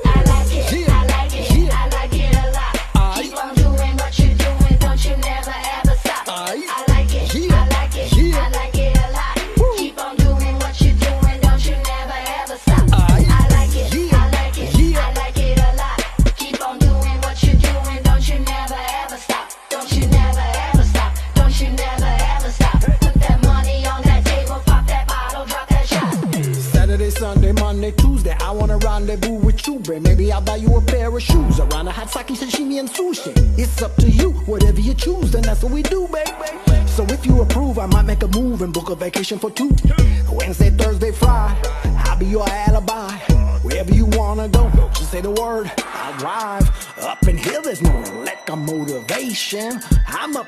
I like it, Yeah. I like it, Yeah. I like it a lot. Keep on doing what you're doing, don't you never ever stop. I like it, Yeah. I like it, Yeah. I like it a lot. Keep on doing what you're doing, don't you never ever stop. I like it, Yeah. I like it, Yeah. I like it a lot. Keep on doing what you're doing, don't you never ever stop. Don't you never ever stop, don't you never ever stop. Put that money on that table, pop that bottle, drop that shot. Saturday, Sunday, Monday, Tuesday, I wanna rendezvous with you, babe. Maybe I'll buy you a pair of shoes around a hot sake, sashimi, and sushi. It's up to you, whatever you choose, then that's what we do, babe. So if you approve, I might make a move and book a vacation for two. Wednesday, Thursday, Friday, I'll be your alibi. Wherever you wanna go, just say the word, I'll drive. Up in here, there's no lack of motivation. I'm up